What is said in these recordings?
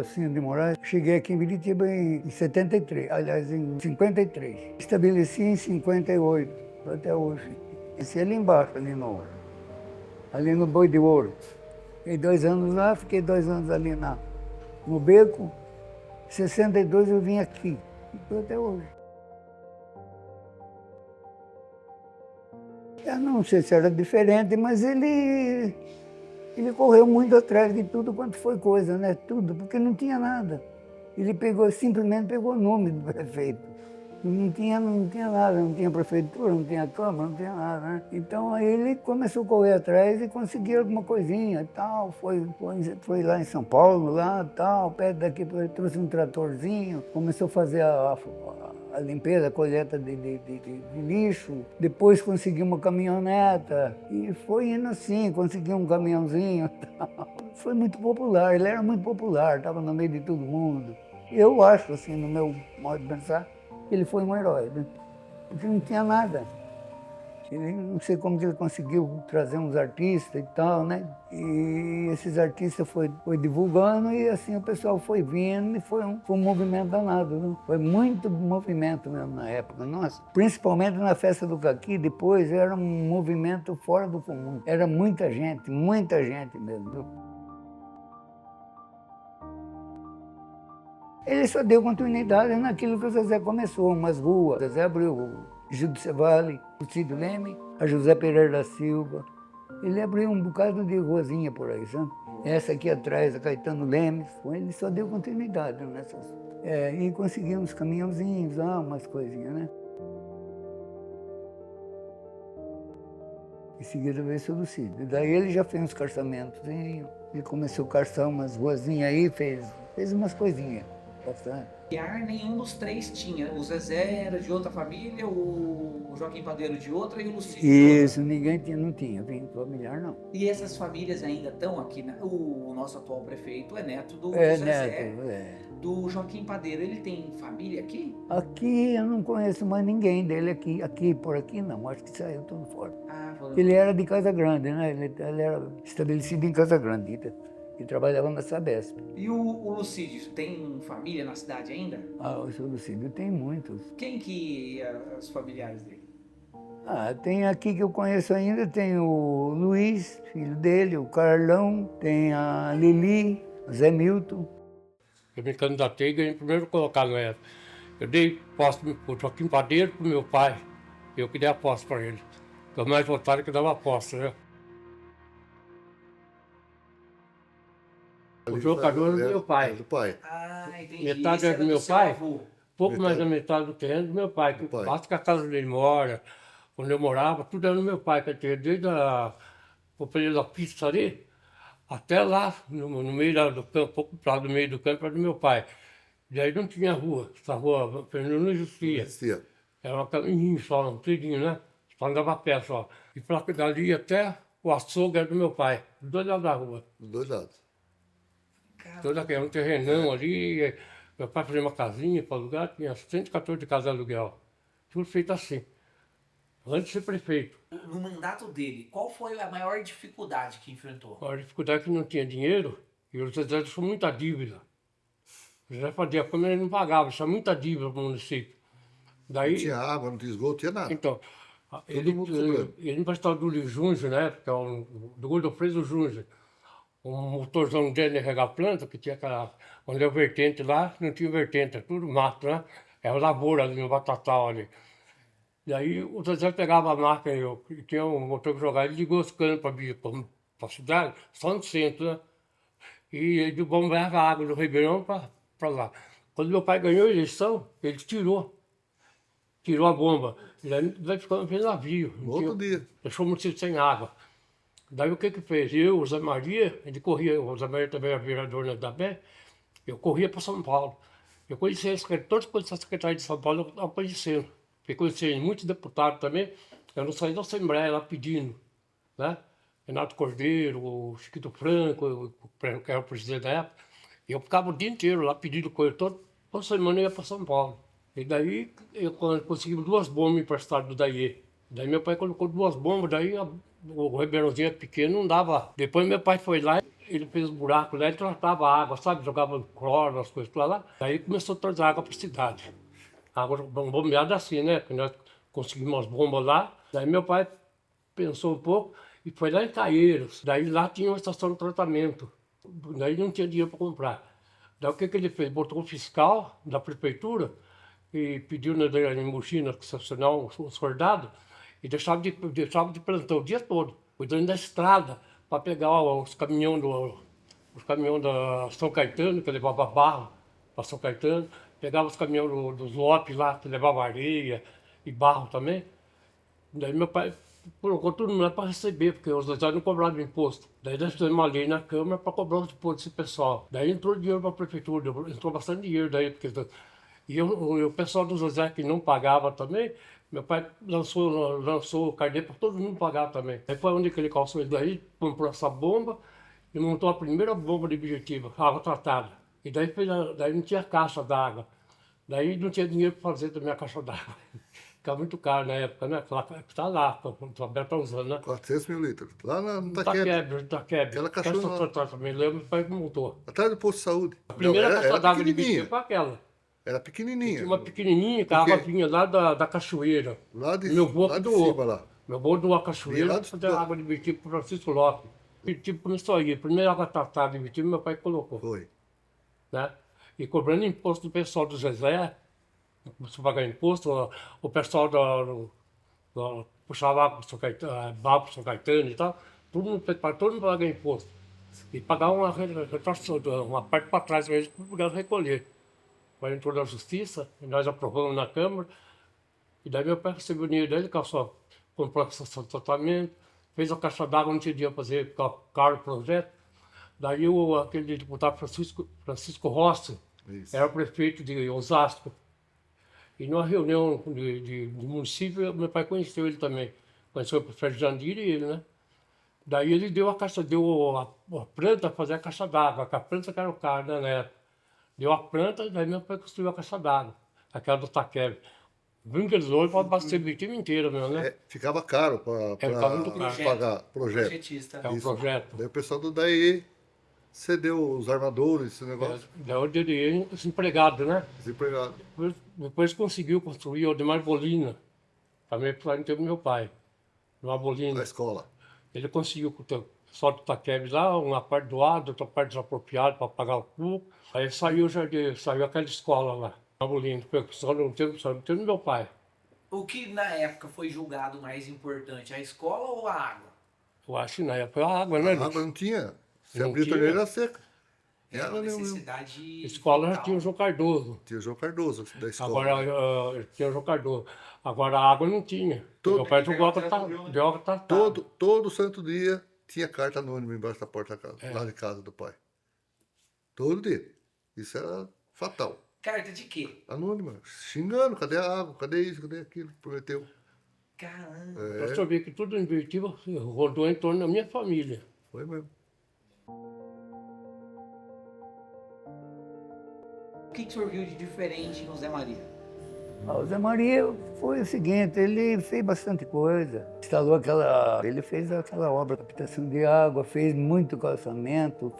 Lacinha de Moraes. Cheguei aqui em Biritiba em 73, aliás, em 53. Estabeleci em 58, até hoje. Esse ali embaixo, ali no Boi de Ouro. Fiquei 2 anos lá, fiquei 2 anos ali no Beco. Em 62 eu vim aqui, e estou até hoje. Eu não sei se era diferente, mas ele correu muito atrás de tudo quanto foi coisa, né? Tudo, porque não tinha nada. Ele simplesmente pegou o nome do prefeito. Não tinha nada, não tinha prefeitura, não tinha câmara, não tinha nada, né? Então aí ele começou a correr atrás e conseguiu alguma coisinha e tal. Foi lá em São Paulo, lá tal, perto daqui, trouxe um tratorzinho, começou a fazer a limpeza, a coleta de lixo. Depois conseguiu uma caminhoneta e foi indo assim, conseguiu um caminhãozinho e tal. Foi muito popular, ele era muito popular, estava no meio de todo mundo. Eu acho, assim, no meu modo de pensar, ele foi um herói, né? Porque não tinha nada. Ele, não sei como que ele conseguiu trazer uns artistas e tal, né? E esses artistas foi divulgando e assim o pessoal foi vindo e foi um movimento danado, né? Foi muito movimento mesmo na época, nossa. Principalmente na festa do Caqui, depois era um movimento fora do comum. Era muita gente mesmo, viu? Ele só deu continuidade naquilo que o Zezé começou, umas ruas. O Zezé abriu o Gil do Cevalli, o Cídio Leme, a José Pereira da Silva. Ele abriu um bocado de ruazinha por aí, sabe? Essa aqui atrás, a Caetano Lemes. Ele só deu continuidade nessas. E conseguimos caminhãozinhos, umas coisinhas, né? Em seguida veio o Lucídio. Daí ele já fez uns carçamentos. Ele começou a carçar umas ruazinhas aí, fez umas coisinhas. Bastante. Nenhum dos três tinha. O Zezé era de outra família, o Joaquim Padeiro de outra e o Lucídio de outra. Isso, ninguém tinha, não tinha vínculo familiar, não. E essas famílias ainda estão aqui. O nosso atual prefeito é neto do Neto, Zezé. Do Joaquim Padeiro. Ele tem família aqui? Aqui eu não conheço mais ninguém dele aqui. Por aqui não, acho que saiu tudo fora. Foi. Ele era de Casa Grande, né? Ele era estabelecido em Casa Grande e trabalhava na Sabesp. E o Lucídio tem família na cidade ainda? O seu Lucídio tem muitos. Quem que os familiares dele? Tem aqui que eu conheço ainda, tem o Luiz, filho dele, o Carlão, tem a Lili, o Zé Milton. Eu me candidatei e ganhei o primeiro colocado na época. Eu dei posse para o Joaquim Padeiro, para o meu pai. Eu que dei a posse para ele. O mais votado que dava a posse, né? O jogador é do meu pai. Do pai. Entendi. Metade é do meu pai, pouco mais da metade do terreno do meu pai. Quase que a casa dele mora, onde eu morava, tudo era do meu pai. Desde a companhia da pista ali, até lá, no meio do campo, pouco para do meio do campo, era do meu pai. E aí não tinha rua, essa rua Fernando não existia. Era uma caminho só, um trilhinho, né? Só andava a pé só. E para dali até o açougue era do meu pai, dos dois lados da rua. Dos dois lados. Todo aquele um terrenão ali, meu pai fazia uma casinha para alugar, tinha 114 casas de aluguel. Tudo feito assim, antes de ser prefeito. No mandato dele, qual foi a maior dificuldade que enfrentou? A dificuldade é que não tinha dinheiro e o Zezé deixou muita dívida. O Zezé fazia como ele não pagava, tinha muita dívida para o município. Daí, não tinha água, não tinha esgoto, não tinha nada. Então, ele emprestou do Júnior, né, que é do Godofredo Júnior. Um motorzão de regar planta, que tinha aquela. Onde é o vertente lá, não tinha vertente, é tudo mato, né? É o lavoura ali no Batatal ali. E aí o Zezé pegava a máquina, e tinha um motor que jogava, ele ligou os canos para vir para a cidade, só no centro, né? E ele bombeava a água do Ribeirão para lá. Quando meu pai ganhou a eleição, ele tirou a bomba. E aí vai ficando sem navio. Outro dia. Deixou o município sem água. Daí o que fez? Eu, o Zé Maria, ele corria, o Zé Maria também era vereador da Bé, eu corria para São Paulo. Eu conhecia todos os secretários de São Paulo, eu estava conhecendo. Eu conheci muitos deputados também, eu não saí da Assembleia lá pedindo, né? Renato Cordeiro, o Chiquito Franco, que era o presidente da época. E eu ficava o dia inteiro lá pedindo coisa, toda semana eu ia para São Paulo. E daí eu consegui 2 bombas emprestadas do Daí. Daí meu pai colocou 2 bombas, daí o Ribeirãozinho pequeno não dava. Depois meu pai foi lá ele fez um buraco lá, ele tratava a água, sabe? Jogava cloro, as coisas pra lá. Daí começou a trazer água pra cidade. Água bombeada assim, né? Porque nós conseguimos umas bombas lá. Daí meu pai pensou um pouco e foi lá em Caieiros. Daí lá tinha uma estação de tratamento. Daí não tinha dinheiro para comprar. Daí o que ele fez? Botou um fiscal da prefeitura e pediu na limusina estacionar um soldado e deixava de plantão o dia todo, cuidando da estrada, para pegar os caminhões da São Caetano, que levava barro para São Caetano, pegava os caminhões dos Lopes lá, que levavam areia e barro também. Daí meu pai colocou todo mundo lá para receber, porque os dois não cobravam imposto. Daí nós fizemos uma lei na Câmara para cobrar os impostos desse pessoal. Daí entrou dinheiro para a prefeitura, entrou bastante dinheiro daí, porque o pessoal do José que não pagava também, meu pai lançou o carnê para todo mundo pagar também. Aí foi onde que ele calçou isso daí, comprou essa bomba e montou a primeira bomba de Objetivo, água tratada. E daí, daí não tinha caixa d'água. Daí não tinha dinheiro para fazer da minha caixa d'água. Ficava muito caro na época, né? Está lá, o Roberto está usando, né? 400 mil litros. Lá no Itaquebe. Aquela caixona lá. Também lembro, meu pai montou. Atrás do posto de saúde. A primeira Não, caixa d'água de pequenininha. Bitinho foi aquela. Era pequenininha. Tinha uma pequenininha, que a água vinha lá da cachoeira. Lá de, Meu avô lá de doou. cima lá. Meu avô doou a E cachoeira lá para fazer a água de Bitinho para Francisco Lopes. Bitinho começou aí. A primeira água tratada de Bitinho, meu pai colocou. Foi. Né? E cobrando imposto do pessoal do Zezé, começou a pagar imposto, o pessoal puxava água para São Caetano e tal, todo mundo paga imposto. E pagava uma parte para trás mesmo para poder recolher. Mas entrou na justiça, e nós aprovamos na Câmara, e daí meu pai recebeu o dinheiro dele, comprou a estação de tratamento, fez a caixa d'água, não tinha dinheiro para fazer, ficava caro o projeto. Daí aquele deputado Francisco Rossi, Isso. era prefeito de Osasco. E numa reunião de município, meu pai conheceu ele também. Conheceu o prefeito Jandir e ele, né? Daí ele deu a planta para fazer a caixa d'água, que a planta que era o cara, né, na época. Deu a planta, daí meu pai construiu a caixa d'água, aquela do Taquebe. Brinquedos para abastecer o time inteiro mesmo, né? Ficava caro para ficava muito caro. pagar projeto. Projetista. É um Isso. projeto. Daí o pessoal do DAE cedeu os armadores, esse negócio. Daí eu dei os empregados, né? Desempregado. Depois conseguiu construir o Odemar Bolina, também para o meu pai, Odemar Na Bolina. escola. Ele conseguiu com o pessoal do Taquebe lá, uma parte doada, outra parte desapropriada para pagar o cubo. Aí saiu aquela escola lá, Odemar Bolina, só não teve meu pai. O que na época foi julgado mais importante, a escola ou a água? Eu acho que na época a água, né? A água não tinha. Se Não abrir a tinha. torneira era seca. Era Ela uma nem necessidade A escola já vital. tinha o João Cardoso. tinha o João Cardoso da escola. Agora tinha o João Cardoso. Agora a água não tinha. Meu pai jogou água tratada. Todo santo dia tinha carta anônima embaixo da porta da casa, lá de casa do pai. Todo dia. Isso era fatal. Carta de quê? Anônima, xingando, cadê a água, cadê isso, cadê aquilo, prometeu. Caramba. Eu sabia que tudo invertido rodou em torno da minha família. Foi mesmo. O que o senhor viu de diferente no Zé Maria? O Zé Maria foi o seguinte, ele fez bastante coisa. Ele fez aquela obra de captação de água, fez muito calçamento.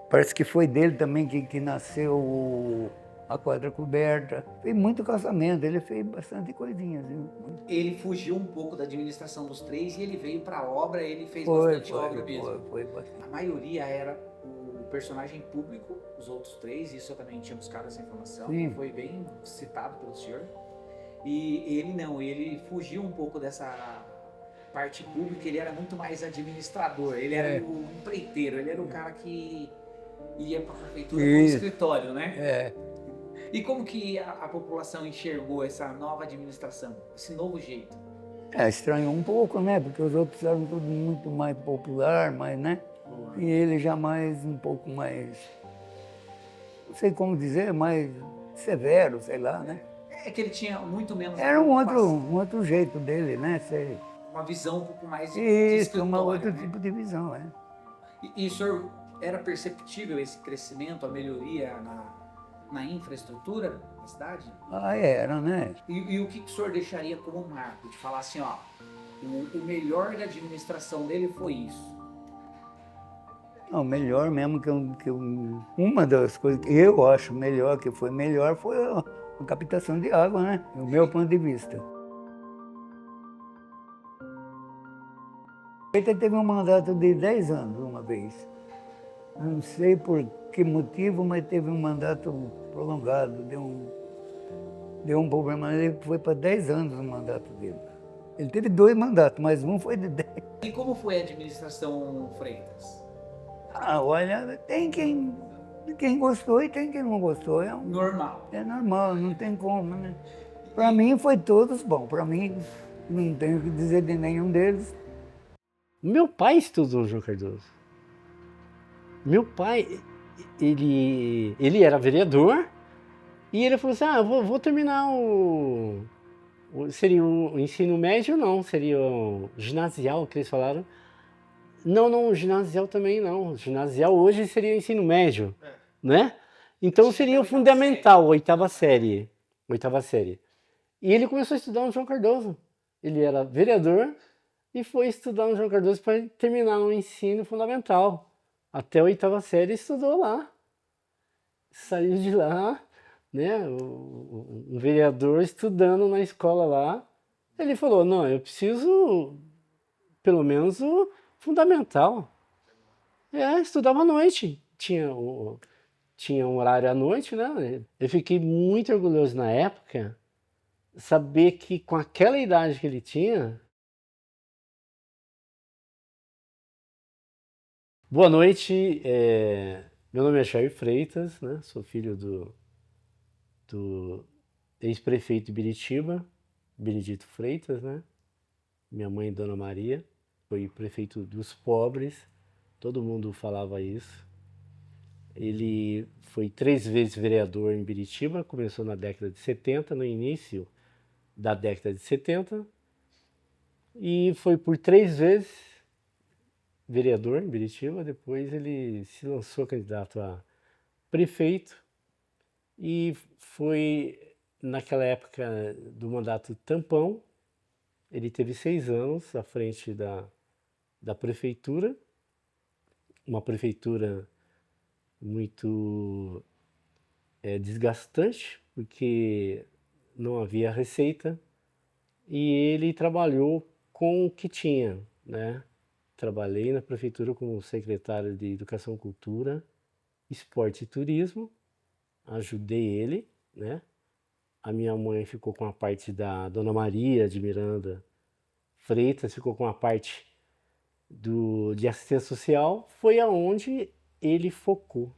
Parece que foi dele também que nasceu a quadra coberta. Fez muito calçamento, ele fez bastante coisinhas. Viu? Ele fugiu um pouco da administração dos três e ele veio para a obra, ele fez bastante obra mesmo. Foi bastante. A maioria era o personagem público, os outros três, isso eu também tinha buscado essa informação, Sim. foi bem citado pelo senhor. E ele não, ele fugiu um pouco dessa parte pública, ele era muito mais administrador, ele era o empreiteiro, ele era o cara que ia para a prefeitura com o escritório, né? É. E como que a população enxergou essa nova administração, esse novo jeito? Estranhou um pouco, né? Porque os outros eram tudo muito mais popular, mas, né? E ele já um pouco mais, não sei como dizer, mais severo, sei lá, né? É que ele tinha muito menos... Era um outro jeito dele, né? Uma visão um pouco mais de Isso, escritório, outro né? tipo de visão, é. E o senhor, era perceptível esse crescimento, a melhoria na infraestrutura da cidade? Era, né? E o que o senhor deixaria como marco? De falar assim, ó, o melhor da administração dele foi isso. Não, melhor mesmo uma das coisas que eu acho melhor, que foi melhor, foi a captação de água, né? Do meu ponto de vista. Ele teve um mandato de 10 anos uma vez. Não sei por que motivo, mas teve um mandato prolongado, deu um problema, ele foi para 10 anos o mandato dele. Ele teve 2 mandatos, mas um foi de 10. E como foi a administração Freitas? Ah, olha, tem quem gostou e tem quem não gostou. Normal. É normal, não tem como, né? Para mim foi todos bom, para mim não tenho o que dizer de nenhum deles. Meu pai estudou João Cardoso. Meu pai, ele era vereador e ele falou assim, vou terminar seria o ensino médio, não, seria o ginasial que eles falaram. Não, o ginasial também não. O ginasial hoje seria o ensino médio, né? Então seria o fundamental, oitava série. E ele começou a estudar no João Cardoso. Ele era vereador e foi estudar no João Cardoso para terminar o ensino fundamental. Até a oitava série estudou lá. Saiu de lá, né? Um vereador estudando na escola lá. Ele falou, não, eu preciso pelo menos o fundamental. Estudava à noite. Tinha um horário à noite, né? Eu fiquei muito orgulhoso na época saber que com aquela idade que ele tinha. Boa noite, meu nome é Jair Freitas, né? Sou filho do ex-prefeito de Biritiba, Benedito Freitas, né? Minha mãe, Dona Maria, foi prefeito dos pobres, todo mundo falava isso. Ele foi 3 vezes vereador em Biritiba, começou na década de 70, no início da década de 70, e foi por 3 vezes vereador em Biritiba, depois ele se lançou candidato a prefeito e foi naquela época do mandato tampão, ele teve 6 anos à frente da prefeitura, uma prefeitura muito desgastante, porque não havia receita e ele trabalhou com o que tinha, né? Trabalhei na prefeitura como secretário de Educação, Cultura, Esporte e Turismo, ajudei ele, né? A minha mãe ficou com a parte da Dona Maria de Miranda Freitas, ficou com a parte de assistência social, foi aonde ele focou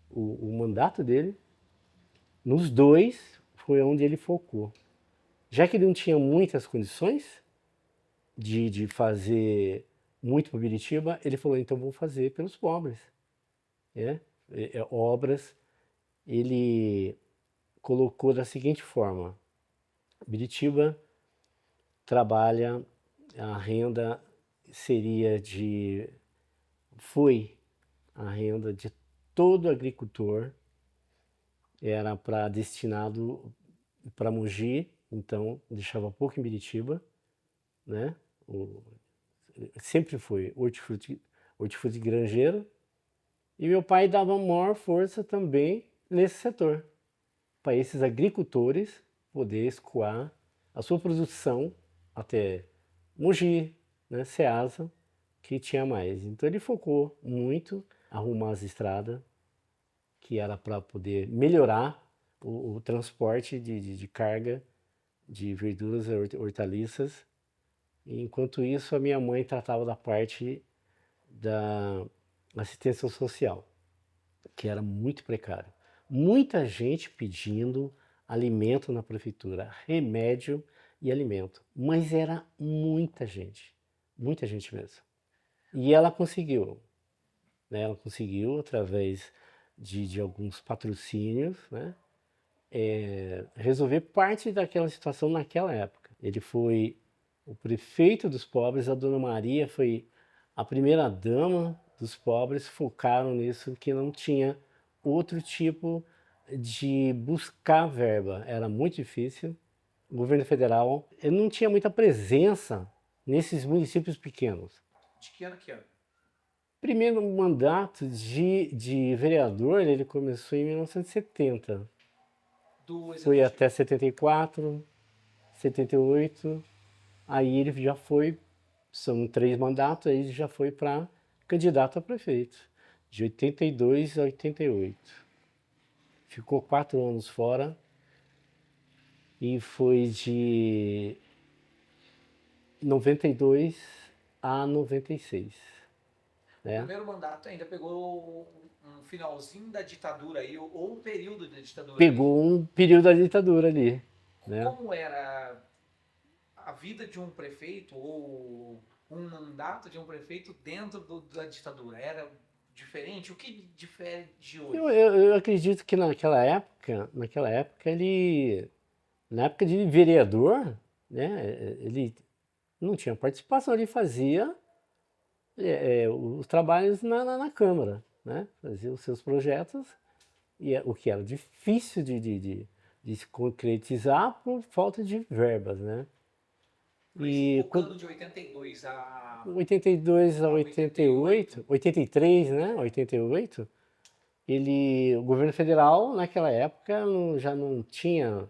o mandato dele. Nos 2 foi onde ele focou. Já que ele não tinha muitas condições de fazer muito para Biritiba, ele falou, então vou fazer pelos pobres. Obras, ele colocou da seguinte forma, Biritiba trabalha, a renda foi a renda de todo agricultor, era destinado para Mogi, então deixava pouco em Biritiba, né? Sempre foi hortifruti granjeiro, e meu pai dava maior força também nesse setor, para esses agricultores poder escoar a sua produção até Mogi, né, Ceasa, que tinha mais. Então ele focou muito arrumar as estradas, que era para poder melhorar o transporte de carga de verduras e hortaliças. Enquanto isso, a minha mãe tratava da parte da assistência social, que era muito precário. Muita gente pedindo alimento na prefeitura, remédio e alimento, mas era muita gente mesmo. E ela conseguiu, né? Ela conseguiu através de alguns patrocínios, né? Resolver parte daquela situação naquela época. Ele foi o prefeito dos pobres, a Dona Maria foi a primeira dama dos pobres, focaram nisso, que não tinha outro tipo de buscar verba, era muito difícil. O governo federal não tinha muita presença nesses municípios pequenos. De que ano que ano? Primeiro mandato de vereador, ele começou em 1970. Do Foi Executivo. até 74, 78. Aí ele já foi, são 3 mandatos, aí ele já foi para candidato a prefeito, de 82 a 88. Ficou 4 anos fora e foi de 92 a 96. O primeiro mandato ainda pegou um finalzinho da ditadura aí, ou um período da ditadura. Pegou um período da ditadura ali, né? Como era a vida de um prefeito ou um mandato de um prefeito dentro da ditadura? Era diferente? O que difere de hoje? Eu acredito que naquela época ele, na época de vereador, né, ele não tinha participação, ele fazia os trabalhos na Câmara, né? Fazia os seus projetos, e o que era difícil de se concretizar por falta de verbas, né? E Focando de 82 a 82 a 88, 83, né? 88, o governo federal naquela época já não tinha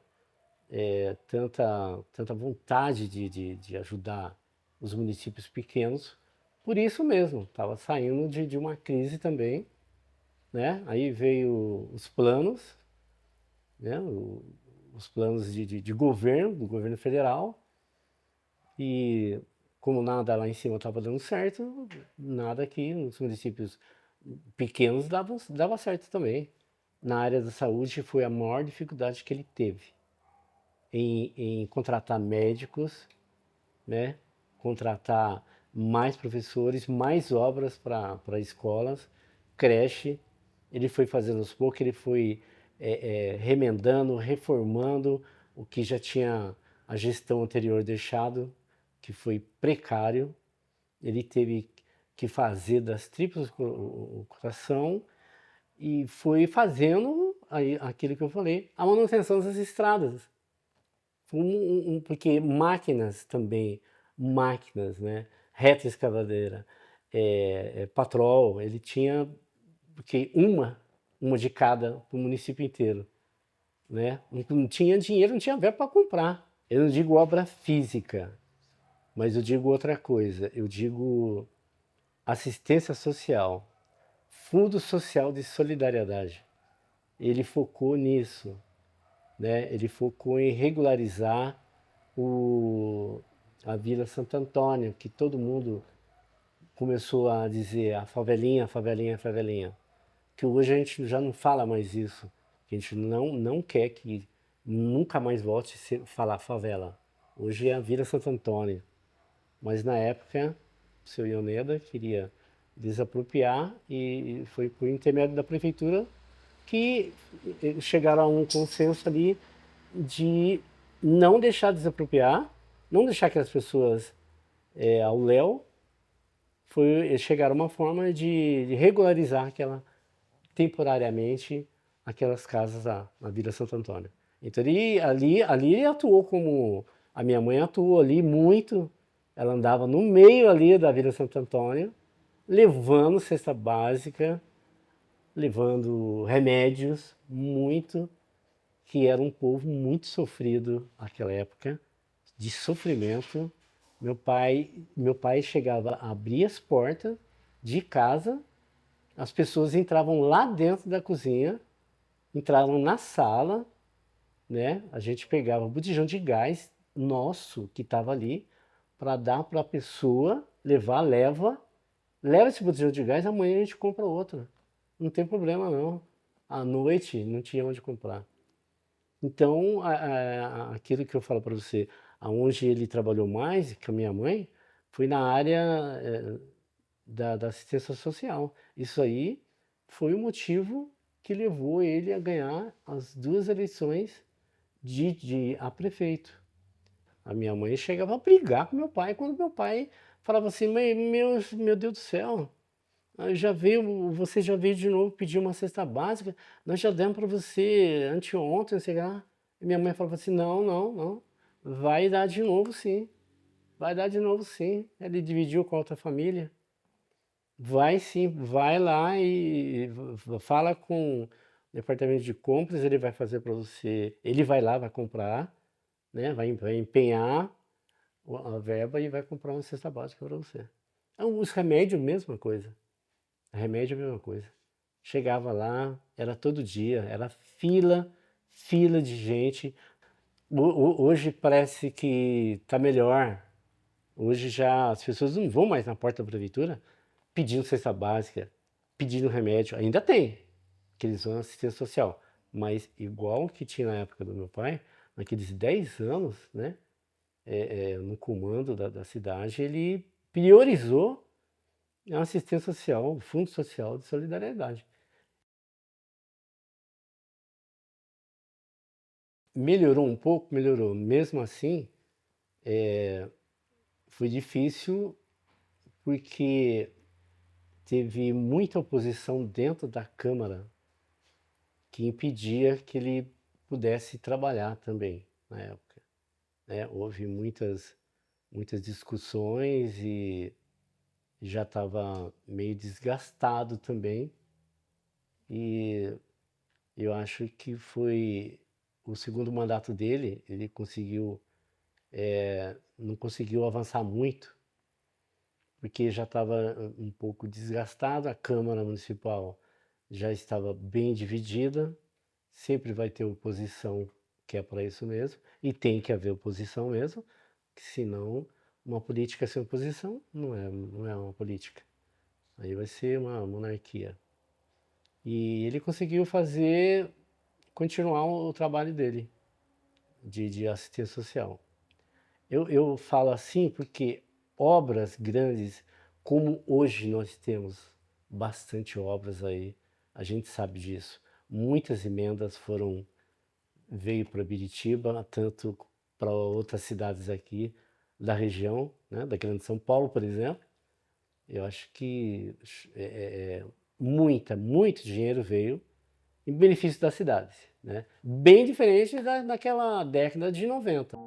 tanta vontade de ajudar os municípios pequenos. Por isso mesmo, estava saindo de uma crise também, né? Aí veio os planos, né? Os planos de governo, do governo federal, e como nada lá em cima estava dando certo, nada aqui nos municípios pequenos dava certo também. Na área da saúde foi a maior dificuldade que ele teve em contratar médicos, né? Contratar mais professores, mais obras para escolas, creche. Ele foi fazendo aos poucos, ele foi remendando, reformando o que já tinha a gestão anterior deixado, que foi precário. Ele teve que fazer das tripas o coração e foi fazendo aquilo que eu falei, a manutenção das estradas. Porque máquinas também, né? Reta escavadeira, patrol, ele tinha porque uma de cada para o município inteiro, né? Não tinha dinheiro, não tinha verba para comprar. Eu não digo obra física, mas eu digo outra coisa, eu digo assistência social, Fundo Social de Solidariedade. Ele focou nisso, né? Ele focou em regularizar a Vila Santo Antônio, que todo mundo começou a dizer a favelinha, favelinha, favelinha. Que hoje a gente já não fala mais isso, que a gente não quer que nunca mais volte a falar favela. Hoje é a Vila Santo Antônio. Mas na época, o seu Ioneda queria desapropriar e foi por intermédio da prefeitura que chegaram a um consenso ali de não deixar desapropriar, não deixar aquelas pessoas ao léu, chegaram a uma forma de regularizar temporariamente aquelas casas na Vila Santo Antônio. Então ali ele atuou como a minha mãe atuou ali muito. Ela andava no meio ali da Vila Santo Antônio, levando cesta básica, levando remédios, que era um povo muito sofrido naquela época, de sofrimento. Meu pai chegava a abrir as portas de casa, as pessoas entravam lá dentro da cozinha, entravam na sala, né? A gente pegava o botijão de gás nosso que estava ali para dar para a pessoa, leva esse botijão de gás, amanhã a gente compra outro. Não tem problema não. À noite não tinha onde comprar. Então, aquilo que eu falo para você, aonde ele trabalhou mais com a minha mãe, foi na área da assistência social. Isso aí foi o motivo que levou ele a ganhar as 2 eleições a prefeito. A minha mãe chegava a brigar com meu pai quando meu pai falava assim, meu Deus do céu, você já veio de novo pedir uma cesta básica, nós já demos para você anteontem, não sei lá. E minha mãe falava assim, não, vai dar de novo sim, vai dar de novo sim. Ele dividiu com a outra família, Vai sim, vai lá e fala com o departamento de compras, ele vai fazer para você, ele vai lá, vai comprar, né? Vai empenhar a verba e vai comprar uma cesta básica para você. Os remédios, mesma coisa. Remédio, a mesma coisa. Chegava lá, era todo dia, era fila de gente. Hoje parece que está melhor. Hoje já as pessoas não vão mais na porta da prefeitura pedindo cesta básica, pedindo remédio. Ainda tem, que eles vão assistência social. Mas igual que tinha na época do meu pai, naqueles 10 anos, né, no comando da cidade, ele priorizou a assistência social, o Fundo Social de Solidariedade. Melhorou um pouco? Melhorou. Mesmo assim, foi difícil porque teve muita oposição dentro da Câmara que impedia que ele pudesse trabalhar também na época, né? Houve muitas discussões e já estava meio desgastado também, e eu acho que foi o segundo mandato dele, ele conseguiu, não conseguiu avançar muito, porque já estava um pouco desgastado, a Câmara Municipal já estava bem dividida, sempre vai ter oposição, que é para isso mesmo, e tem que haver oposição mesmo, que senão uma política sem oposição não é uma política, aí vai ser uma monarquia. E ele conseguiu continuar o trabalho dele, de assistência social. Eu falo assim porque obras grandes, como hoje nós temos bastante obras aí, a gente sabe disso. Muitas emendas veio para Biritiba, tanto para outras cidades aqui da região, né, da Grande São Paulo, por exemplo. Eu acho que muito dinheiro veio em benefício das cidades, né? Bem diferente daquela década de 90.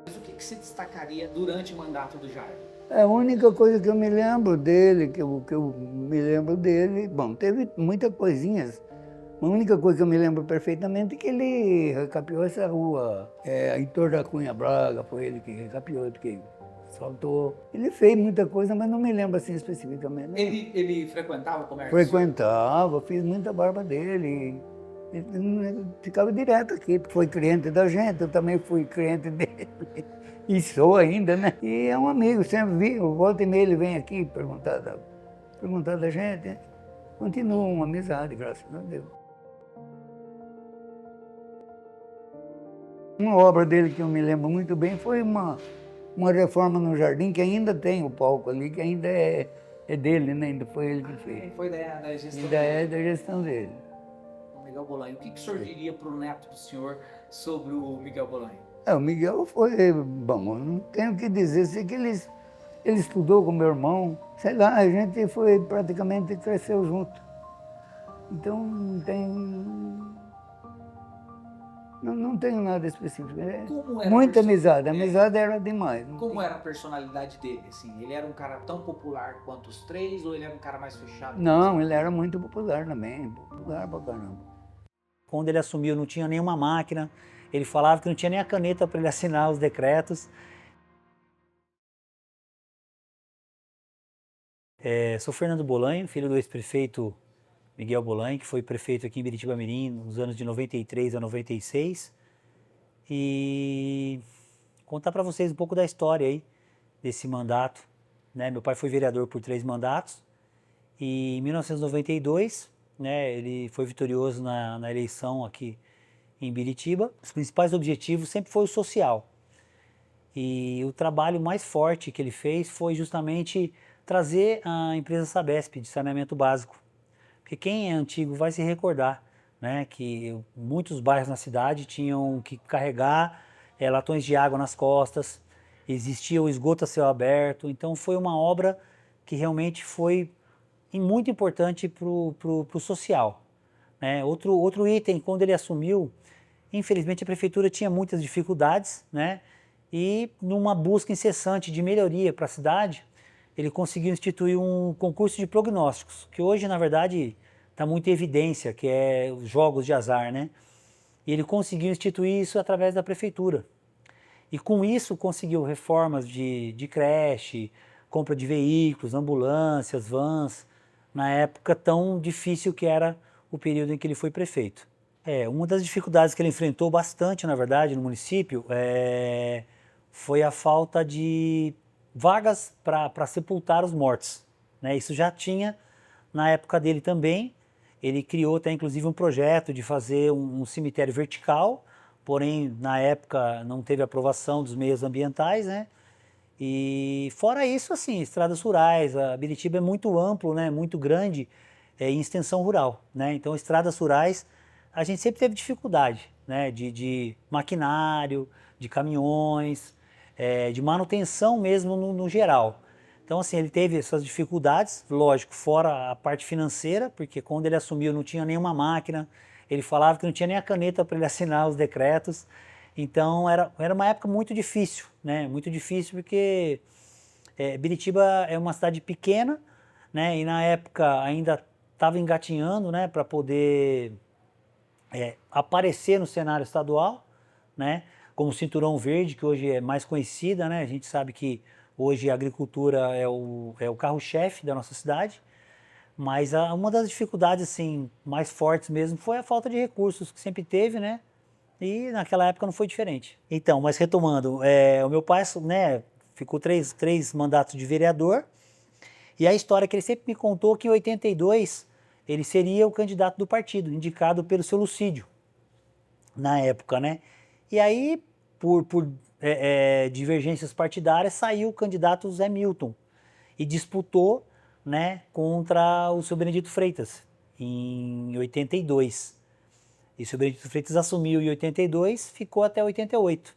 Mas o que você destacaria durante o mandato do Jair? É a única coisa que eu me lembro dele, bom, teve muitas coisinhas. A única coisa que eu me lembro perfeitamente é que ele recapeou essa rua, Heitor da Cunha Braga, foi ele que recapeou, que asfaltou. Ele fez muita coisa, mas não me lembro assim especificamente. Ele frequentava o comércio? Frequentava, fiz muita barba dele. Ele ficava direto aqui, foi cliente da gente, eu também fui cliente dele. E sou ainda, né? E é um amigo, sempre vi, volta e meia ele vem aqui perguntar da gente. Continua uma amizade, graças a Deus. Uma obra dele que eu me lembro muito bem foi uma reforma no jardim, que ainda tem o palco ali, que ainda é dele, né? Ainda foi ele que fez. Foi da gestão Ainda é da gestão dele. O Miguel Bolanho. O que o senhor diria para o neto do senhor sobre o Miguel Bolanho? O Miguel foi, bom, eu não tenho o que dizer, sei que ele estudou com meu irmão, sei lá, a gente foi praticamente cresceu junto. Então não tenho nada específico. Como era Muita a amizade, a amizade era demais. Como era a personalidade dele, assim? Ele era um cara tão popular quanto os três ou ele era um cara mais fechado? Não, ele era muito popular também, popular pra caramba. Quando ele assumiu não tinha nenhuma máquina, ele falava que não tinha nem a caneta para ele assinar os decretos. Sou Fernando Bolanho, filho do ex-prefeito Miguel Bolanho, que foi prefeito aqui em Biritiba-Mirim nos anos de 93 a 96. E contar para vocês um pouco da história aí desse mandato, né? Meu pai foi vereador por 3 mandatos e em 1992, né, ele foi vitorioso na eleição aqui em Biritiba. Os principais objetivos sempre foi o social. E o trabalho mais forte que ele fez foi justamente trazer a empresa Sabesp de saneamento básico. Porque quem é antigo vai se recordar, né, que muitos bairros na cidade tinham que carregar latões de água nas costas, existia o esgoto a céu aberto, então foi uma obra que realmente foi muito importante para o social, né? Outro item, quando ele assumiu, infelizmente a prefeitura tinha muitas dificuldades, né? E numa busca incessante de melhoria para a cidade, ele conseguiu instituir um concurso de prognósticos, que hoje, na verdade, está muito em evidência, que é os jogos de azar, né? E ele conseguiu instituir isso através da prefeitura. E com isso conseguiu reformas de creche, compra de veículos, ambulâncias, vans, na época tão difícil que era o período em que ele foi prefeito. Uma das dificuldades que ele enfrentou bastante, na verdade, no município, foi a falta de vagas para sepultar os mortos, né? Isso já tinha na época dele também. Ele criou até inclusive um projeto de fazer um cemitério vertical, porém na época não teve aprovação dos meios ambientais, né? E fora isso, assim, estradas rurais, a Biritiba é muito amplo, né? Muito grande em extensão rural, né? Então estradas rurais a gente sempre teve dificuldade, né? De maquinário, de caminhões, de manutenção mesmo no geral. Então, assim, ele teve essas dificuldades, lógico, fora a parte financeira, porque quando ele assumiu não tinha nenhuma máquina, ele falava que não tinha nem a caneta para ele assinar os decretos. Então, era uma época muito difícil, né? Muito difícil porque Biritiba é uma cidade pequena, né? E na época ainda estava engatinhando, né? Para poder aparecer no cenário estadual, né? Como Cinturão Verde, que hoje é mais conhecida, né? A gente sabe que hoje a agricultura é o carro-chefe da nossa cidade, mas uma das dificuldades assim, mais fortes mesmo foi a falta de recursos que sempre teve, né? E naquela época não foi diferente. Então, mas retomando, o meu pai, né, ficou três mandatos de vereador, e a história que ele sempre me contou que em 82 ele seria o candidato do partido, indicado pelo seu Lucídio, na época, né? E aí, por divergências partidárias, saiu o candidato Zé Milton e disputou, né, contra o seu Benedito Freitas em 82. E o seu Benedito Freitas assumiu em 82, ficou até 88.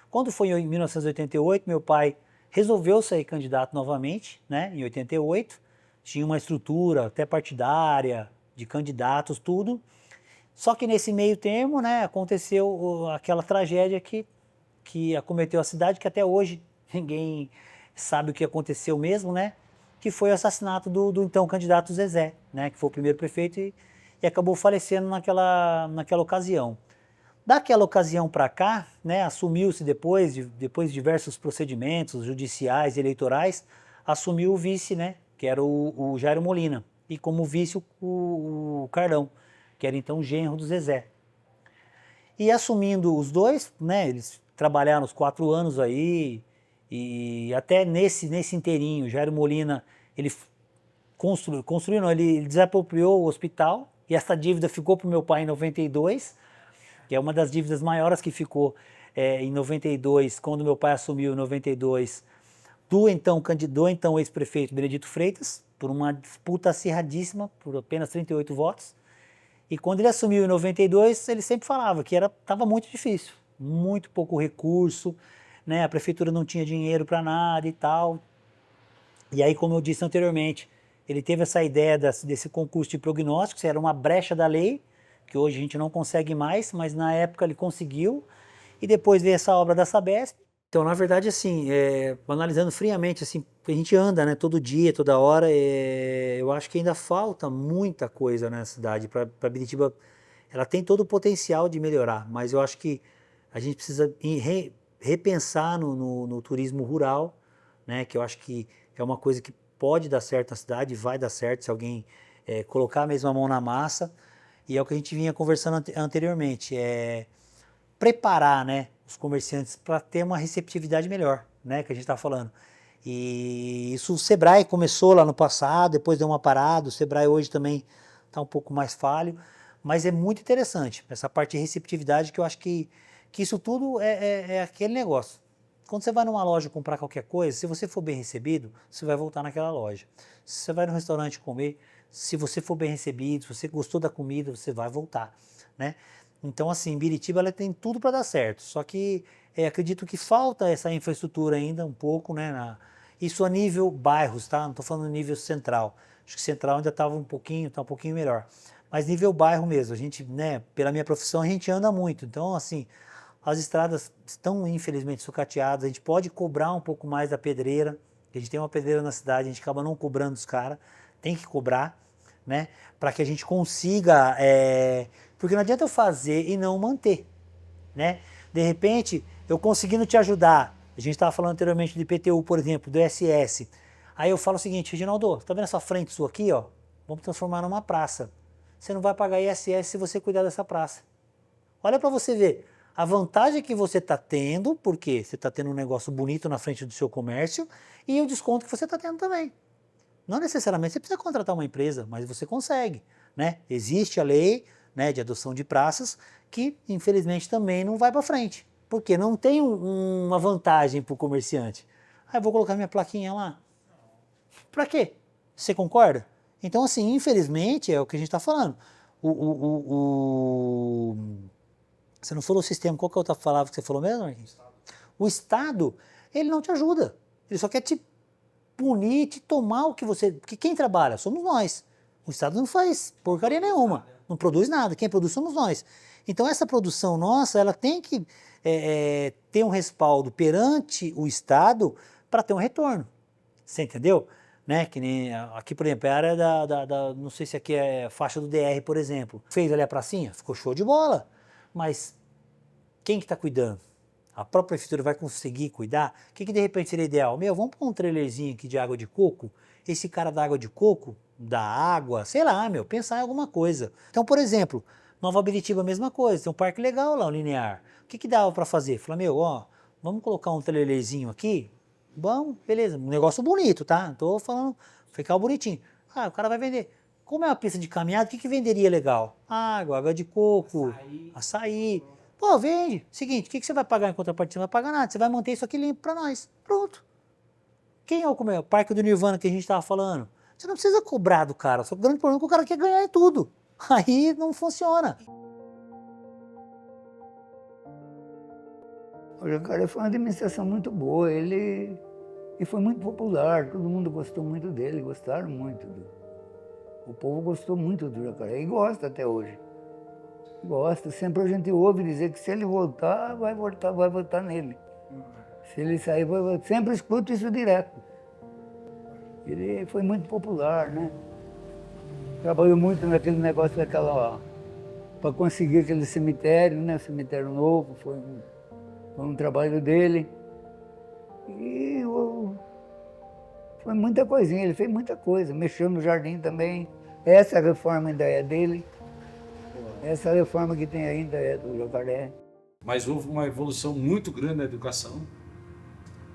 Quando foi em 1988, meu pai resolveu sair candidato novamente, né, em 88. Tinha uma estrutura até partidária, de candidatos, tudo. Só que nesse meio termo, né, aconteceu aquela tragédia que acometeu a cidade, que até hoje ninguém sabe o que aconteceu mesmo, né? Que foi o assassinato do então candidato Zezé, né? Que foi o primeiro prefeito e acabou falecendo naquela ocasião. Daquela ocasião para cá, né, assumiu-se depois de diversos procedimentos judiciais e eleitorais, assumiu o vice, né? Que era o Jairo Molina. E como vice o Carlão, que era então o genro do Zezé. E assumindo os dois, né, eles trabalharam os 4 anos aí, e até nesse inteirinho, o Jairo Molina, ele construiu não, ele desapropriou o hospital, e essa dívida ficou para o meu pai em 92, que é uma das dívidas maiores que ficou em 92, quando meu pai assumiu em 92, do então ex-prefeito Benedito Freitas, por uma disputa acirradíssima, por apenas 38 votos. E quando ele assumiu em 92, ele sempre falava que estava muito difícil, muito pouco recurso, né? A prefeitura não tinha dinheiro para nada e tal. E aí, como eu disse anteriormente, ele teve essa ideia desse concurso de prognósticos, era uma brecha da lei, que hoje a gente não consegue mais, mas na época ele conseguiu. E depois veio essa obra da Sabesp. Então, na verdade, assim, analisando friamente, assim, a gente anda, né, todo dia, toda hora, eu acho que ainda falta muita coisa na cidade. Para Biritiba, ela tem todo o potencial de melhorar, mas eu acho que a gente precisa repensar no turismo rural, né, que eu acho que é uma coisa que pode dar certo na cidade, vai dar certo se alguém colocar mesmo a mão na massa, e é o que a gente vinha conversando anteriormente, preparar, né, os comerciantes para ter uma receptividade melhor, né, que a gente está falando. E isso o Sebrae começou lá no passado, depois deu uma parada, o Sebrae hoje também está um pouco mais falho, mas é muito interessante essa parte de receptividade, que eu acho que isso tudo é aquele negócio. Quando você vai numa loja comprar qualquer coisa, se você for bem recebido, você vai voltar naquela loja. Se você vai no restaurante comer, se você for bem recebido, se você gostou da comida, você vai voltar, né? Então, assim, Biritiba ela tem tudo para dar certo, só que acredito que falta essa infraestrutura ainda um pouco, né? Isso a nível bairros, tá? Não estou falando nível central. Acho que central ainda está um pouquinho melhor. Mas nível bairro mesmo, a gente, né? Pela minha profissão, a gente anda muito. Então, assim, as estradas estão infelizmente sucateadas, a gente pode cobrar um pouco mais da pedreira, a gente tem uma pedreira na cidade, a gente acaba não cobrando os caras, tem que cobrar, né, para que a gente consiga, porque não adianta eu fazer e não manter, né, de repente eu conseguindo te ajudar, a gente estava falando anteriormente do IPTU, por exemplo, do ISS, aí eu falo o seguinte, Reginaldo, tá vendo essa frente sua aqui, ó, vamos transformar numa praça, você não vai pagar ISS se você cuidar dessa praça. Olha para você ver a vantagem que você está tendo, porque você está tendo um negócio bonito na frente do seu comércio e o desconto que você está tendo também. Não necessariamente você precisa contratar uma empresa, mas você consegue, né? Existe a lei, né, de adoção de praças que infelizmente também não vai para frente, porque não tem uma vantagem para o comerciante. Ah, eu vou colocar minha plaquinha lá. Para quê? Você concorda? Então assim, infelizmente é o que a gente está falando. Você não falou o sistema, qual que é a outra palavra que você falou mesmo, Marquinhos? O Estado, ele não te ajuda. Ele só quer te punir, te tomar o que você... Porque quem trabalha somos nós. O Estado não faz porcaria nenhuma, não produz nada. Quem produz somos nós. Então essa produção nossa, ela tem que ter um respaldo perante o Estado para ter um retorno. Você entendeu? Né? Que nem aqui, por exemplo, é a área não sei se aqui é faixa do DR, por exemplo. Fez ali a pracinha, ficou show de bola. Mas quem que está cuidando? A própria prefeitura vai conseguir cuidar? O que de repente seria ideal? Vamos pôr um trailerzinho aqui de água de coco, esse cara da água de coco, da água, sei lá, pensar em alguma coisa. Então, por exemplo, Nova Biritiba, a mesma coisa, tem um parque legal lá, o Linear. O que dava para fazer? Falei, vamos colocar um trailerzinho aqui? Bom, beleza, um negócio bonito, tá? Não tô falando, ficar bonitinho. O cara vai vender. Como é uma pista de caminhada, o que venderia legal? Água de coco, açaí. Pô, vende. Seguinte, o que você vai pagar em contrapartida? Você não vai pagar nada, você vai manter isso aqui limpo para nós. Pronto. Quem é o Parque do Nirvana que a gente estava falando? Você não precisa cobrar do cara, só que o grande problema é que o cara quer ganhar em tudo. Aí não funciona. O Jacaré foi uma administração muito boa, ele foi muito popular, todo mundo gostou muito dele, gostaram muito dele. O povo gostou muito do Jacaré e gosta até hoje. Gosta. Sempre a gente ouve dizer que se ele voltar, vai votar nele. Se ele sair, vai votar. Sempre escuto isso direto. Ele foi muito popular, né? Trabalhou muito naquele negócio para conseguir aquele cemitério, né? O cemitério novo, foi um trabalho dele. E foi muita coisinha, ele fez muita coisa, mexeu no jardim também. Essa reforma ainda é dele. Essa reforma que tem ainda é do Jacaré. Mas houve uma evolução muito grande na educação.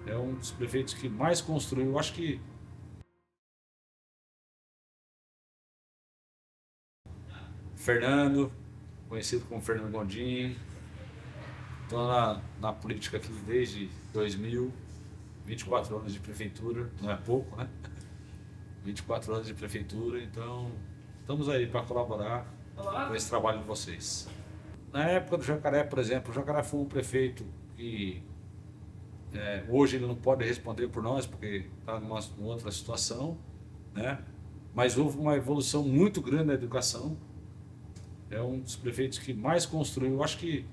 É um dos prefeitos que mais construiu. Acho que Fernando, conhecido como Fernando Gondim. Estou na política aqui desde 2000, 24 anos de prefeitura, não é pouco, né? 24 anos de prefeitura, então estamos aí para colaborar com esse trabalho de vocês. Na época do Jacaré, por exemplo, o Jacaré foi um prefeito que hoje ele não pode responder por nós, porque está numa outra situação, né? Mas houve uma evolução muito grande na educação. É um dos prefeitos que mais construiu. Acho que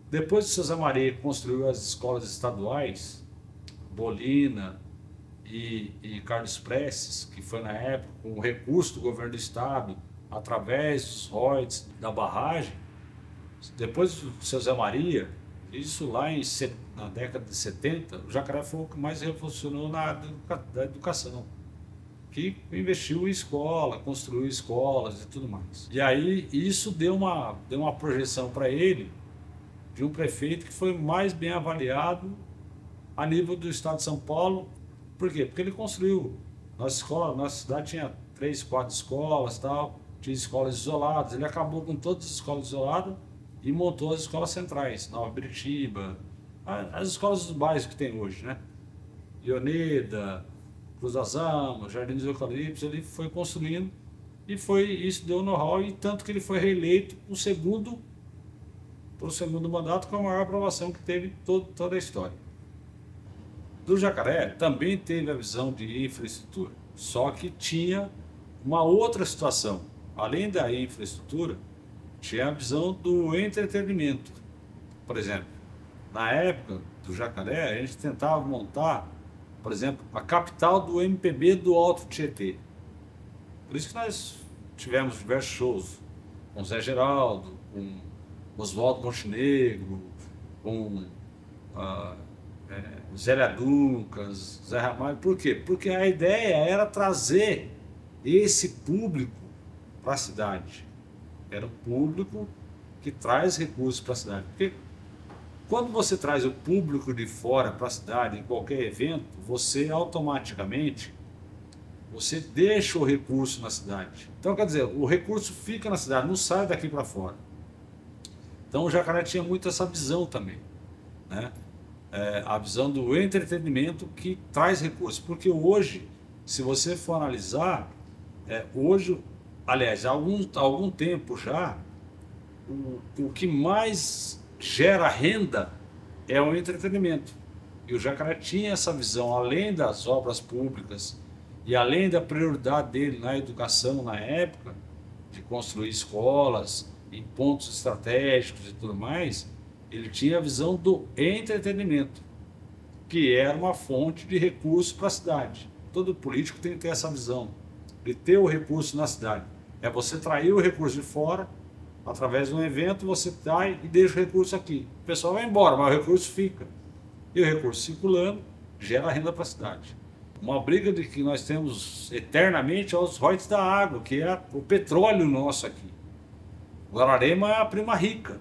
depois de César Maria construiu as escolas estaduais, Bolina e Carlos Prestes, que foi na época com o recurso do governo do estado, através dos royalties da barragem. Depois do César Maria, isso lá na década de 70, o Jacaré foi o que mais revolucionou da educação, que investiu em escola, construiu escolas e tudo mais. E aí isso deu uma projeção para ele de um prefeito que foi mais bem avaliado a nível do estado de São Paulo. Por quê? Porque ele construiu. Nossa cidade tinha 3, 4 escolas, tinha escolas isoladas. Ele acabou com todas as escolas isoladas e montou as escolas centrais, Nova Biritiba, as escolas dos bairros que tem hoje, né? Ioneda, Cruz das Almas, Jardim dos Eucaliptos. Ele foi construindo e isso deu know-how, e tanto que ele foi reeleito para o segundo mandato com a maior aprovação que teve toda a história. Do Jacaré também teve a visão de infraestrutura, só que tinha uma outra situação. Além da infraestrutura, tinha a visão do entretenimento. Por exemplo, Na época do Jacaré, a gente tentava montar, por exemplo, a capital do MPB do Alto Tietê. Por isso que nós tivemos diversos shows com Zé Geraldo, com Oswaldo Montenegro, com Zélia Lucas, Zé Ramalho. Por quê? Porque a ideia era trazer esse público para a cidade. Era um público que traz recursos para a cidade. Porque quando você traz o público de fora para a cidade, em qualquer evento, você automaticamente você deixa o recurso na cidade. Então, quer dizer, o recurso fica na cidade, não sai daqui para fora. Então, o Jacaré tinha muito essa visão também, né? A visão do entretenimento que traz recursos. Porque hoje, se você for analisar, hoje, aliás, há algum tempo já, o que mais gera renda é o entretenimento. E o Jacaré tinha essa visão, além das obras públicas e além da prioridade dele na educação na época, de construir escolas em pontos estratégicos e tudo mais, ele tinha a visão do entretenimento, que era uma fonte de recurso para a cidade. Todo político tem que ter essa visão, de ter o recurso na cidade. É você trair o recurso de fora, através de um evento, você traz e deixa o recurso aqui. O pessoal vai embora, mas o recurso fica. E o recurso circulando gera renda para a cidade. Uma briga de que nós temos eternamente é os royalties da água, que é o petróleo nosso aqui. Guararema é a prima rica.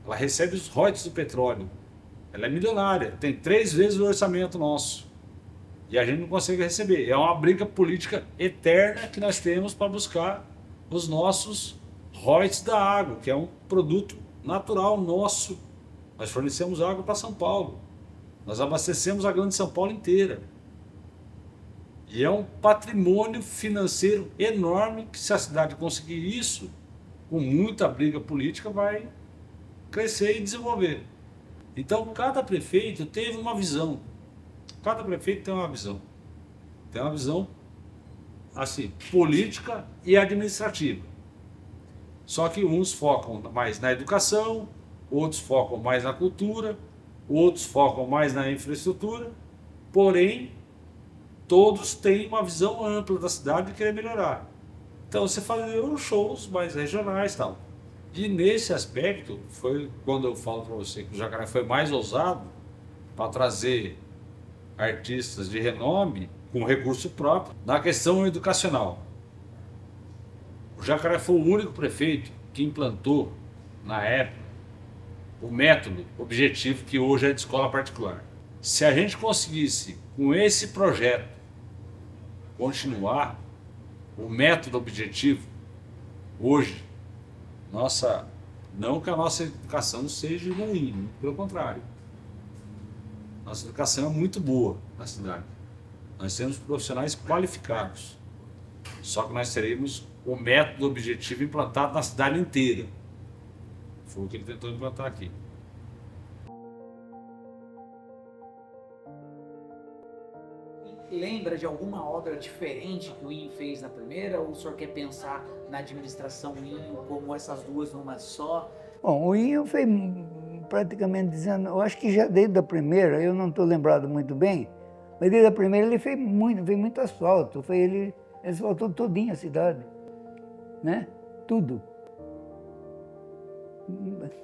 Ela recebe os royalties do petróleo. Ela é milionária, tem 3 vezes o orçamento nosso. E a gente não consegue receber. É uma briga política eterna que nós temos para buscar os nossos royalties da água, que é um produto natural nosso. Nós fornecemos água para São Paulo. Nós abastecemos a grande São Paulo inteira. E é um patrimônio financeiro enorme que, se a cidade conseguir isso, com muita briga política, vai crescer e desenvolver. Então, cada prefeito teve uma visão. Cada prefeito tem uma visão. Tem uma visão, assim, política e administrativa. Só que uns focam mais na educação, outros focam mais na cultura, outros focam mais na infraestrutura, porém, todos têm uma visão ampla da cidade e querem melhorar. Então você fazia os shows mais regionais e tal. E nesse aspecto, foi quando eu falo para você que o Jacaré foi mais ousado para trazer artistas de renome com recurso próprio na questão educacional. O Jacaré foi o único prefeito que implantou, na época, o método objetivo que hoje é de escola particular. Se a gente conseguisse, com esse projeto, continuar o método objetivo, hoje, não que a nossa educação seja ruim, muito pelo contrário. Nossa educação é muito boa na cidade. Nós temos profissionais qualificados. Só que nós teremos o método objetivo implantado na cidade inteira. Foi o que ele tentou implantar aqui. Lembra de alguma obra diferente que o INH fez na primeira, ou o senhor quer pensar na administração INH como essas duas numa só? Bom, o INH fez praticamente dizendo, eu acho que já desde a primeira, eu não estou lembrado muito bem, mas desde a primeira ele fez muito asfalto, ele asfaltou todinha a cidade, né? Tudo.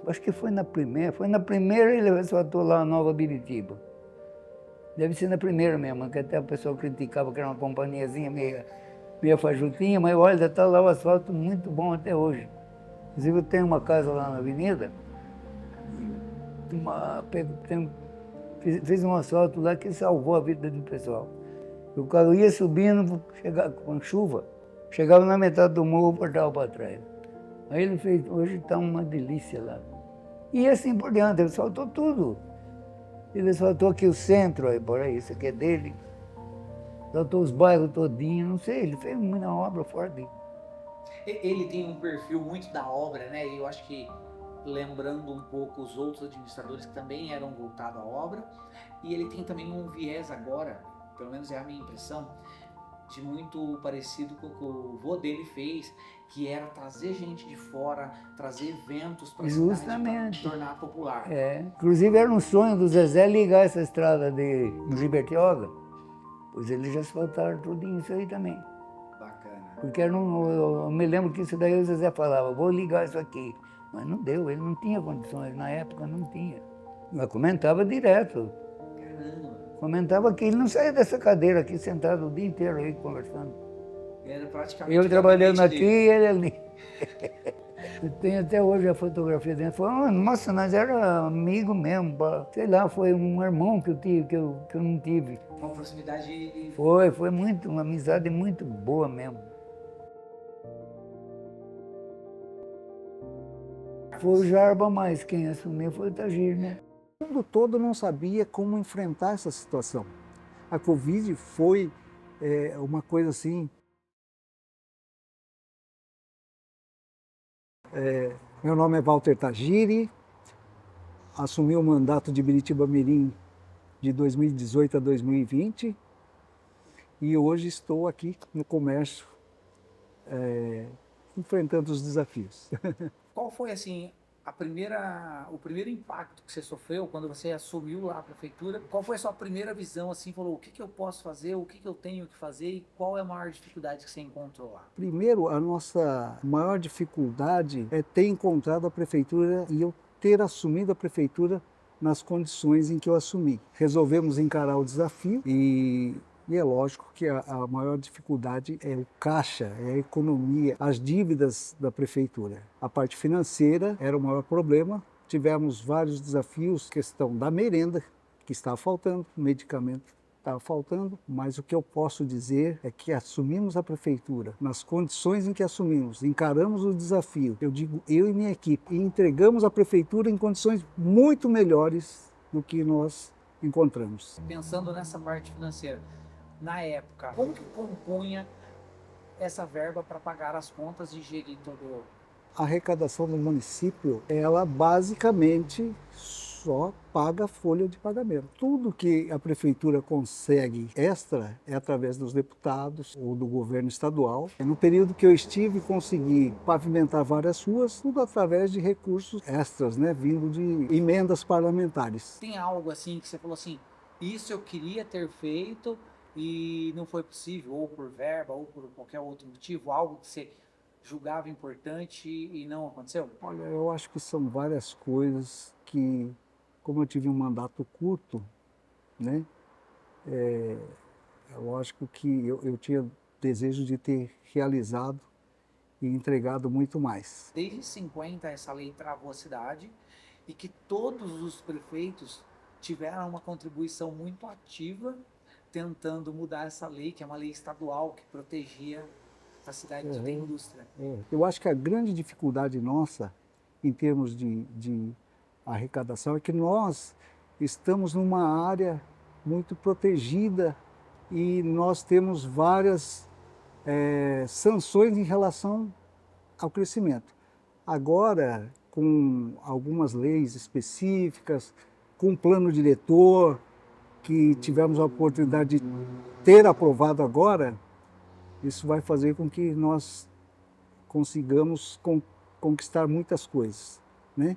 Acho que foi na primeira ele asfaltou lá a Nova Biritiba. Deve ser na primeira mesmo, que até o pessoal criticava que era uma companhiazinha meio fajutinha, mas olha, está lá o asfalto muito bom até hoje. Inclusive eu tenho uma casa lá na avenida, fez um asfalto lá que salvou a vida do pessoal. O carro ia subindo, com chuva, chegava na metade do morro, voltava para trás. Aí ele fez, hoje está uma delícia lá. E assim por diante, ele asfaltou tudo. Ele asfaltou aqui o centro, aí por aí, isso aqui é dele. Asfaltou os bairros todinhos, não sei, ele fez uma obra forte. Ele tem um perfil muito da obra, né? E eu acho que, lembrando um pouco os outros administradores que também eram voltados à obra, e ele tem também um viés agora, pelo menos é a minha impressão, de muito parecido com o que o vô dele fez, que era trazer gente de fora, trazer eventos para a cidade Justamente. para tornar popular. Inclusive era um sonho do Zezé ligar essa estrada de Gilbertioga, pois eles já asfaltaram tudo isso aí também. Bacana. Porque eu me lembro que isso daí o Zezé falava, vou ligar isso aqui. Mas não deu, ele não tinha condições, na época não tinha. Mas comentava direto. Caramba. Comentava que ele não saía dessa cadeira aqui sentado o dia inteiro aí conversando. Era praticamente Eu trabalhando gabinete aqui e ele ali. Tem até hoje a fotografia dele. Nossa, nós era amigo mesmo. Sei lá, foi um irmão que eu tive, que eu não tive. uma proximidade. Foi muito, uma amizade muito boa mesmo. Foi o Jarba, mas quem assumiu foi o Tagir, né? O mundo todo não sabia como enfrentar essa situação. A Covid foi uma coisa assim. Meu nome é Walter Tagiri, assumi o mandato de Biritiba-Mirim de 2018 a 2020 e hoje estou aqui no comércio enfrentando os desafios. Qual foi assim o primeiro impacto que você sofreu quando você assumiu lá a prefeitura? Qual foi a sua primeira visão assim, falou, o que que eu posso fazer, o que que eu tenho que fazer e qual é a maior dificuldade que você encontrou lá? Primeiro, a nossa maior dificuldade é ter encontrado a prefeitura e eu ter assumido a prefeitura nas condições em que eu assumi. Resolvemos encarar o desafio e é lógico que a maior dificuldade é o caixa, é a economia, as dívidas da prefeitura. A parte financeira era o maior problema. Tivemos vários desafios, questão da merenda, que estava faltando, medicamento estava faltando, mas o que eu posso dizer é que assumimos a prefeitura nas condições em que assumimos, encaramos o desafio, eu digo eu e minha equipe, e entregamos a prefeitura em condições muito melhores do que nós encontramos. Pensando nessa parte financeira, na época, como que compunha essa verba para pagar as contas e gerir todo? A arrecadação do município, ela basicamente só paga a folha de pagamento. Tudo que a prefeitura consegue extra é através dos deputados ou do governo estadual. No período que eu estive, consegui pavimentar várias ruas, tudo através de recursos extras, né, vindo de emendas parlamentares. Tem algo assim que você falou assim, isso eu queria ter feito e não foi possível, ou por verba, ou por qualquer outro motivo, algo que você julgava importante e não aconteceu? Olha, eu acho que são várias coisas que, como eu tive um mandato curto, né, é lógico que eu tinha desejo de ter realizado e entregado muito mais. Desde 50 essa lei travou a cidade e que todos os prefeitos tiveram uma contribuição muito ativa tentando mudar essa lei, que é uma lei estadual que protegia a cidade de ter indústria. Eu acho que a grande dificuldade nossa, em termos de arrecadação, é que nós estamos numa área muito protegida e nós temos várias sanções em relação ao crescimento. Agora, com algumas leis específicas, com um plano diretor, que tivemos a oportunidade de ter aprovado agora, isso vai fazer com que nós consigamos conquistar muitas coisas, né?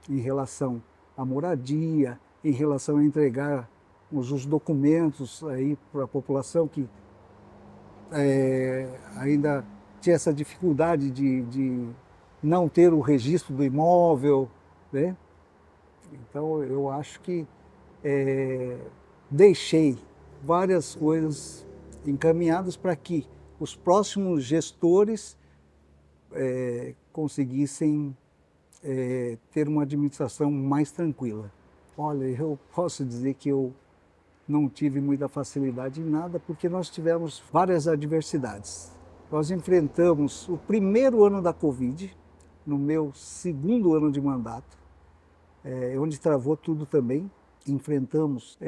Em relação à moradia, em relação a entregar os documentos aí para a população que ainda tinha essa dificuldade de não ter o registro do imóvel, né? Então eu acho que deixei várias coisas encaminhadas para que os próximos gestores conseguissem ter uma administração mais tranquila. Olha, eu posso dizer que eu não tive muita facilidade em nada, porque nós tivemos várias adversidades. Nós enfrentamos o primeiro ano da Covid, no meu segundo ano de mandato, onde travou tudo também. Enfrentamos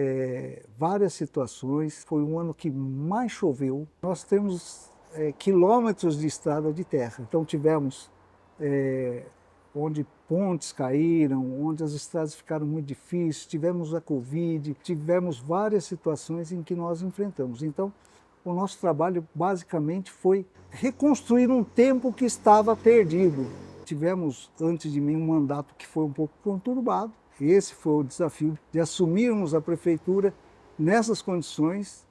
várias situações, foi um ano que mais choveu. Nós temos quilômetros de estrada de terra, então tivemos onde pontes caíram, onde as estradas ficaram muito difíceis, tivemos a Covid, tivemos várias situações em que nós enfrentamos. Então, o nosso trabalho basicamente foi reconstruir um tempo que estava perdido. Tivemos, antes de mim, um mandato que foi um pouco conturbado. Esse foi o desafio de assumirmos a prefeitura nessas condições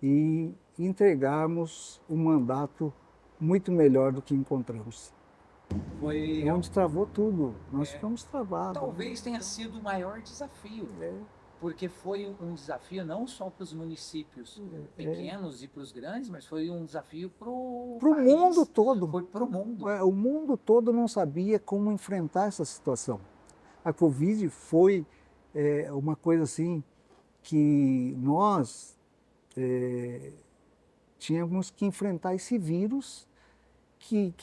e entregarmos um mandato muito melhor do que encontramos. Foi É onde travou tudo, nós ficamos travados. talvez tenha sido o maior desafio, porque foi um desafio não só para os municípios pequenos e para os grandes, mas foi um desafio para o mundo todo. Foi para o mundo. O mundo todo não sabia como enfrentar essa situação. A Covid foi uma coisa assim que nós tínhamos que enfrentar esse vírus que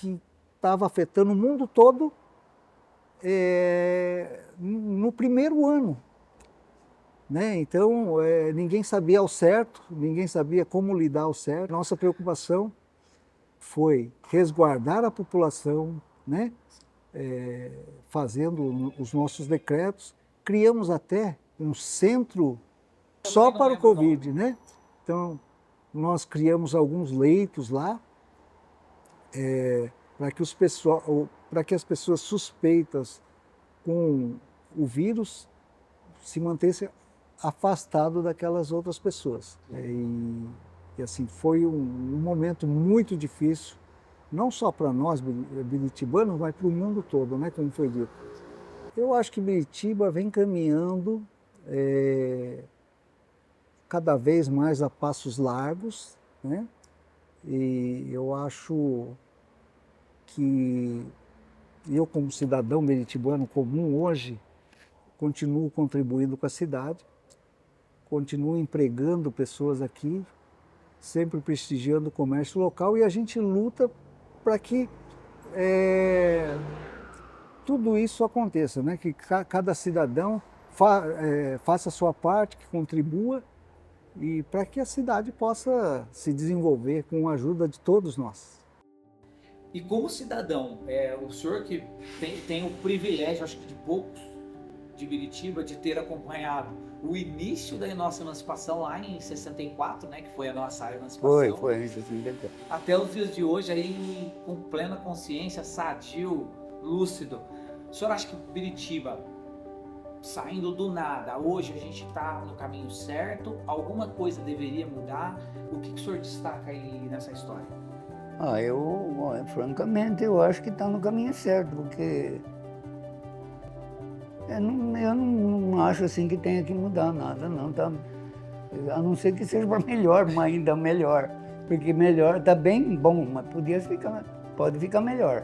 estava afetando o mundo todo no primeiro ano. Né? Então, ninguém sabia ao certo, ninguém sabia como lidar ao certo. Nossa preocupação foi resguardar a população, né? Fazendo os nossos decretos. Criamos até um centro só para o Covid, né? Então, nós criamos alguns leitos lá para que as pessoas suspeitas com o vírus se mantessem afastadas daquelas outras pessoas. E assim, foi um momento muito difícil, não só para nós, biritibanos, mas para o mundo todo, né, como foi dito. Eu acho que Biritiba vem caminhando cada vez mais a passos largos, né? E eu acho que eu, como cidadão biritibano comum hoje, continuo contribuindo com a cidade, continuo empregando pessoas aqui, sempre prestigiando o comércio local, e a gente luta para que tudo isso aconteça, né? Que cada cidadão faça a sua parte, que contribua, e para que a cidade possa se desenvolver com a ajuda de todos nós. E como cidadão, o senhor que tem o privilégio, acho que de poucos, de Biritiba, de ter acompanhado o início da nossa emancipação lá em 64, né, que foi a nossa emancipação. Foi em 64. Até os dias de hoje, aí com plena consciência, sadio, lúcido. O senhor acha que Biritiba, saindo do nada, hoje a gente está no caminho certo? Alguma coisa deveria mudar? O que o senhor destaca aí nessa história? Francamente, eu acho que está no caminho certo, porque eu não acho assim que tenha que mudar nada, não. Tá, a não ser que seja para melhor, mas ainda melhor. Porque melhor está bem bom, mas pode ficar melhor.